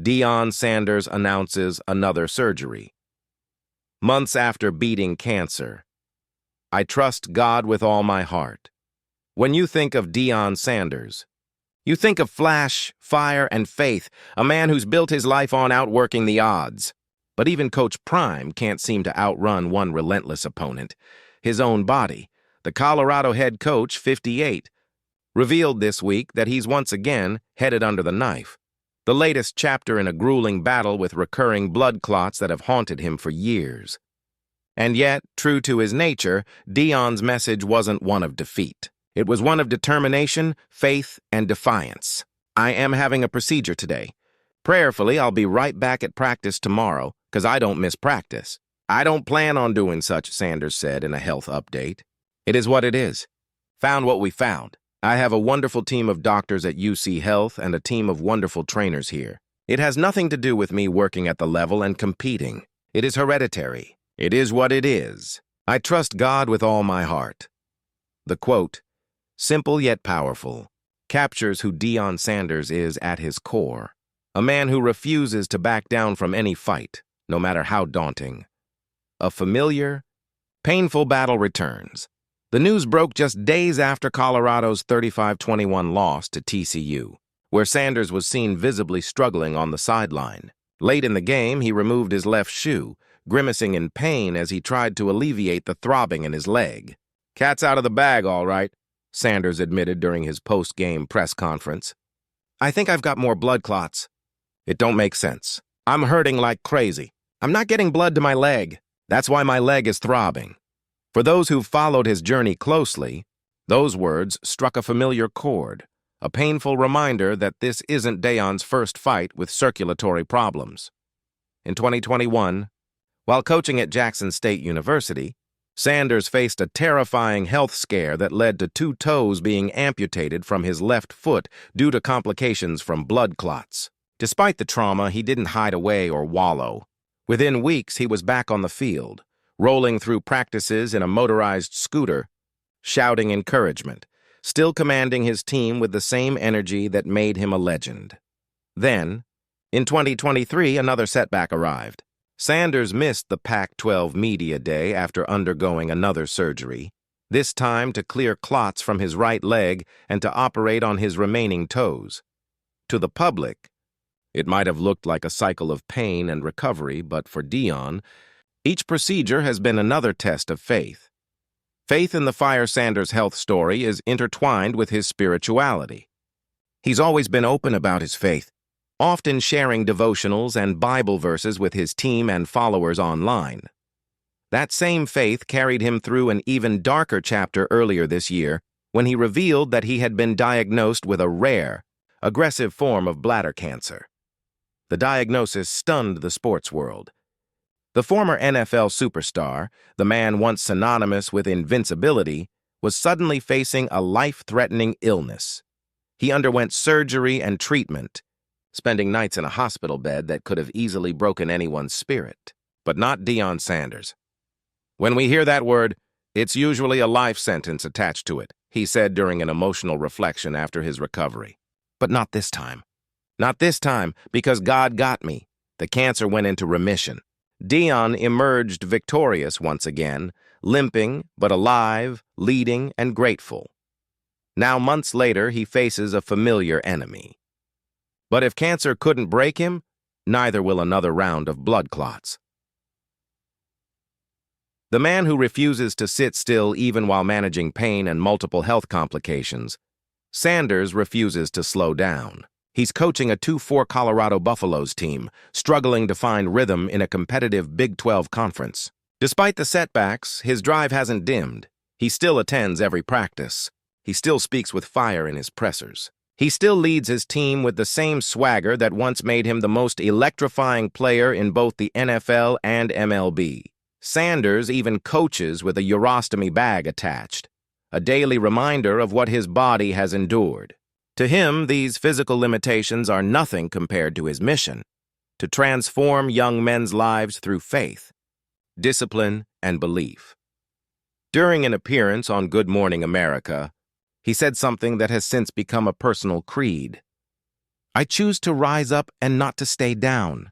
Deion Sanders announces another surgery. Months after beating cancer, I trust God with all my heart. When you think of Deion Sanders, you think of flash, fire, and faith, a man who's built his life on outworking the odds. But even Coach Prime can't seem to outrun one relentless opponent, his own body. The Colorado head coach, 58, revealed this week that he's once again headed under the knife, the latest chapter in a grueling battle with recurring blood clots that have haunted him for years. And yet, true to his nature, Deion's message wasn't one of defeat. It was one of determination, faith, and defiance. I am having a procedure today. Prayerfully, I'll be right back at practice tomorrow, because I don't miss practice. I don't plan on doing such, Sanders said in a health update. It is what it is. Found what we found. I have a wonderful team of doctors at UC Health and a team of wonderful trainers here. It has nothing to do with me working at the level and competing. It is hereditary. It is what it is. I trust God with all my heart. The quote, simple yet powerful, captures who Deion Sanders is at his core. A man who refuses to back down from any fight, no matter how daunting. A familiar, painful battle returns. The news broke just days after Colorado's 35-21 loss to TCU, where Sanders was seen visibly struggling on the sideline. Late in the game, he removed his left shoe, grimacing in pain as he tried to alleviate the throbbing in his leg. Cat's out of the bag, all right, Sanders admitted during his post-game press conference. I think I've got more blood clots. It don't make sense. I'm hurting like crazy. I'm not getting blood to my leg. That's why my leg is throbbing. For those who've followed his journey closely, those words struck a familiar chord, a painful reminder that this isn't Deion's first fight with circulatory problems. In 2021, while coaching at Jackson State University, Sanders faced a terrifying health scare that led to 2 toes being amputated from his left foot due to complications from blood clots. Despite the trauma, he didn't hide away or wallow. Within weeks, he was back on the field, rolling through practices in a motorized scooter, shouting encouragement, still commanding his team with the same energy that made him a legend. Then, in 2023, another setback arrived. Sanders missed the Pac-12 Media Day after undergoing another surgery, this time to clear clots from his right leg and to operate on his remaining toes. To the public, it might have looked like a cycle of pain and recovery, but for Deion, each procedure has been another test of faith. Faith in the Fire Sanders health story is intertwined with his spirituality. He's always been open about his faith, often sharing devotionals and Bible verses with his team and followers online. That same faith carried him through an even darker chapter earlier this year when he revealed that he had been diagnosed with a rare, aggressive form of bladder cancer. The diagnosis stunned the sports world. The former NFL superstar, the man once synonymous with invincibility, was suddenly facing a life-threatening illness. He underwent surgery and treatment, spending nights in a hospital bed that could have easily broken anyone's spirit. But not Deion Sanders. When we hear that word, it's usually a life sentence attached to it, he said during an emotional reflection after his recovery. But not this time. Not this time, because God got me. The cancer went into remission. Deion emerged victorious once again, limping but alive, leading, and grateful. Now, months later, he faces a familiar enemy. But if cancer couldn't break him, neither will another round of blood clots. The man who refuses to sit still even while managing pain and multiple health complications, Sanders refuses to slow down. He's coaching a 2-4 Colorado Buffaloes team, struggling to find rhythm in a competitive Big 12 conference. Despite the setbacks, his drive hasn't dimmed. He still attends every practice. He still speaks with fire in his pressers. He still leads his team with the same swagger that once made him the most electrifying player in both the NFL and MLB. Sanders even coaches with a urostomy bag attached, a daily reminder of what his body has endured. To him, these physical limitations are nothing compared to his mission, to transform young men's lives through faith, discipline, and belief. During an appearance on Good Morning America, he said something that has since become a personal creed. I choose to rise up and not to stay down.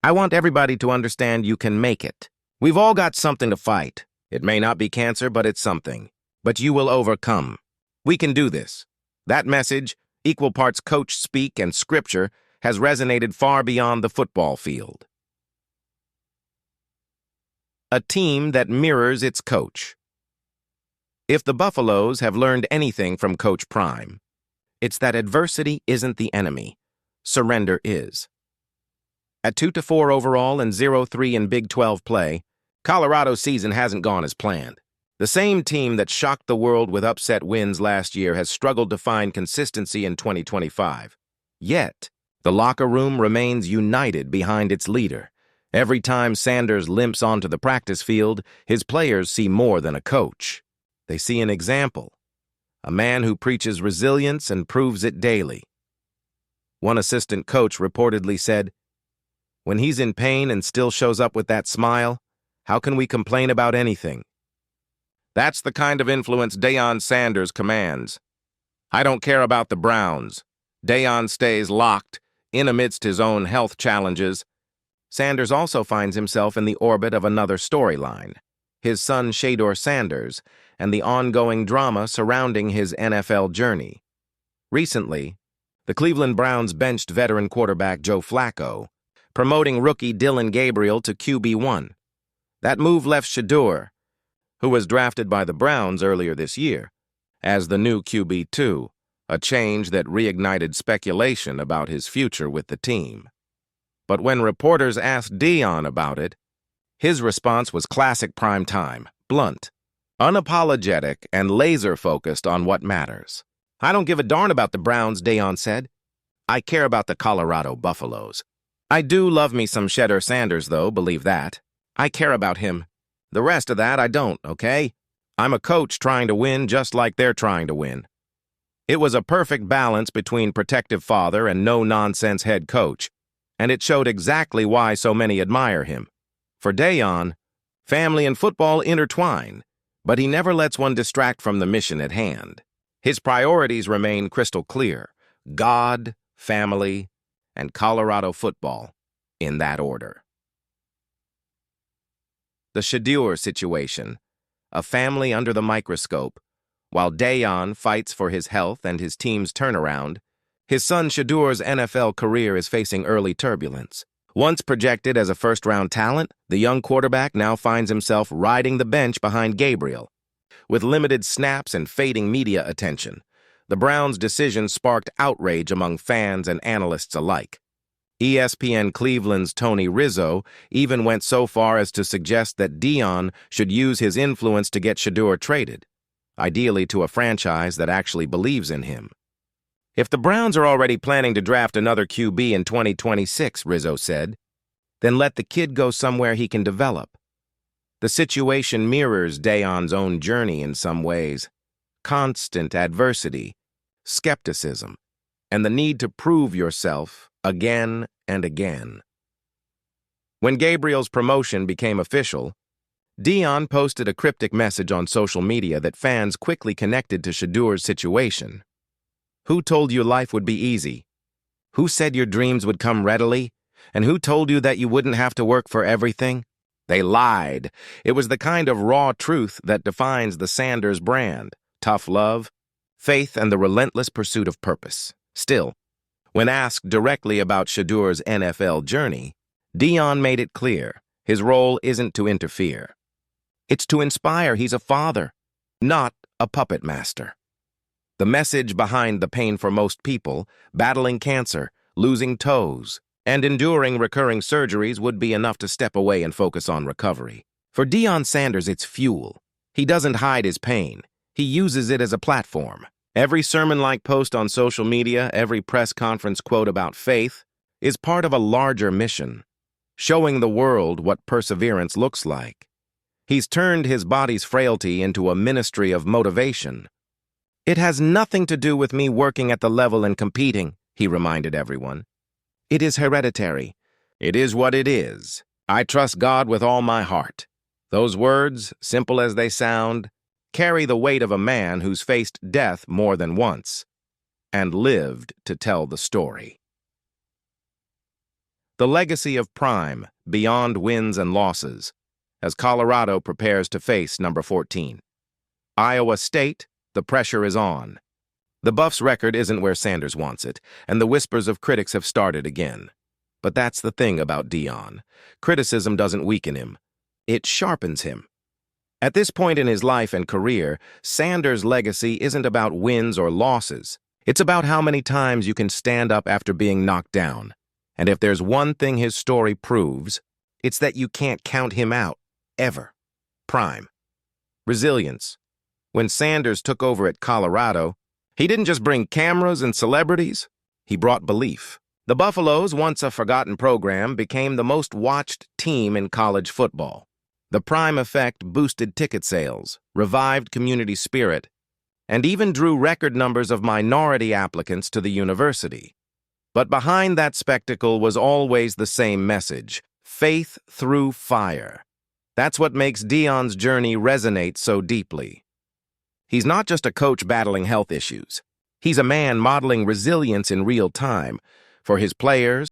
I want everybody to understand you can make it. We've all got something to fight. It may not be cancer, but it's something. But you will overcome. We can do this. That message, equal parts coach speak and scripture, has resonated far beyond the football field. A team that mirrors its coach. If the Buffaloes have learned anything from Coach Prime, it's that adversity isn't the enemy. Surrender is. At 2-4 overall and 0-3 in Big 12 play, Colorado's season hasn't gone as planned. The same team that shocked the world with upset wins last year has struggled to find consistency in 2025. Yet, the locker room remains united behind its leader. Every time Sanders limps onto the practice field, his players see more than a coach. They see an example, a man who preaches resilience and proves it daily. One assistant coach reportedly said, "When he's in pain and still shows up with that smile, how can we complain about anything?" That's the kind of influence Deion Sanders commands. I don't care about the Browns. Deion stays locked, in amidst his own health challenges. Sanders also finds himself in the orbit of another storyline, his son Shedeur Sanders, and the ongoing drama surrounding his NFL journey. Recently, the Cleveland Browns benched veteran quarterback Joe Flacco, promoting rookie Dillon Gabriel to QB1. That move left Shedeur, who was drafted by the Browns earlier this year, as the new QB2, a change that reignited speculation about his future with the team. But when reporters asked Deion about it, his response was classic prime time, blunt, unapologetic, and laser-focused on what matters. "I don't give a darn about the Browns," Deion said. "I care about the Colorado Buffaloes. I do love me some Shedeur Sanders, though, believe that. I care about him. The rest of that, I don't, okay? I'm a coach trying to win just like they're trying to win." It was a perfect balance between protective father and no-nonsense head coach, and it showed exactly why so many admire him. For Deion, family and football intertwine, but he never lets one distract from the mission at hand. His priorities remain crystal clear: God, family, and Colorado football, in that order. The Shedeur situation, a family under the microscope. While Deion fights for his health and his team's turnaround, his son Shedeur's NFL career is facing early turbulence. Once projected as a first-round talent, the young quarterback now finds himself riding the bench behind Gabriel. With limited snaps and fading media attention, the Browns' decision sparked outrage among fans and analysts alike. ESPN Cleveland's Tony Rizzo even went so far as to suggest that Deion should use his influence to get Shedeur traded, ideally to a franchise that actually believes in him. "If the Browns are already planning to draft another QB in 2026, Rizzo said, then let the kid go somewhere he can develop. The situation mirrors Deion's own journey in some ways. Constant adversity, skepticism, and the need to prove yourself again and again." When Gabriel's promotion became official, Deion posted a cryptic message on social media that fans quickly connected to Shedeur's situation. "Who told you life would be easy? Who said your dreams would come readily? And who told you that you wouldn't have to work for everything? They lied." It was the kind of raw truth that defines the Sanders brand: tough love, faith, and the relentless pursuit of purpose. Still, when asked directly about Shedeur's NFL journey, Deion made it clear his role isn't to interfere. It's to inspire. He's a father, not a puppet master. The message behind the pain for most people, battling cancer, losing toes, and enduring recurring surgeries, would be enough to step away and focus on recovery. For Deion Sanders, it's fuel. He doesn't hide his pain. He uses it as a platform. Every sermon-like post on social media, every press conference quote about faith, is part of a larger mission, showing the world what perseverance looks like. He's turned his body's frailty into a ministry of motivation. "It has nothing to do with me working at the level and competing," he reminded everyone. "It is hereditary. It is what it is. I trust God with all my heart." Those words, simple as they sound, carry the weight of a man who's faced death more than once and lived to tell the story. The legacy of Prime, beyond wins and losses, as Colorado prepares to face number 14. Iowa State, the pressure is on. The Buffs' record isn't where Sanders wants it, and the whispers of critics have started again. But that's the thing about Deion. Criticism doesn't weaken him. It sharpens him. At this point in his life and career, Sanders' legacy isn't about wins or losses. It's about how many times you can stand up after being knocked down. And if there's one thing his story proves, it's that you can't count him out, ever. Prime. Resilience. When Sanders took over at Colorado, he didn't just bring cameras and celebrities, he brought belief. The Buffaloes, once a forgotten program, became the most watched team in college football. The Prime effect boosted ticket sales, revived community spirit, and even drew record numbers of minority applicants to the university. But behind that spectacle was always the same message: faith through fire. That's what makes Deion's journey resonate so deeply. He's not just a coach battling health issues. He's a man modeling resilience in real time for his players,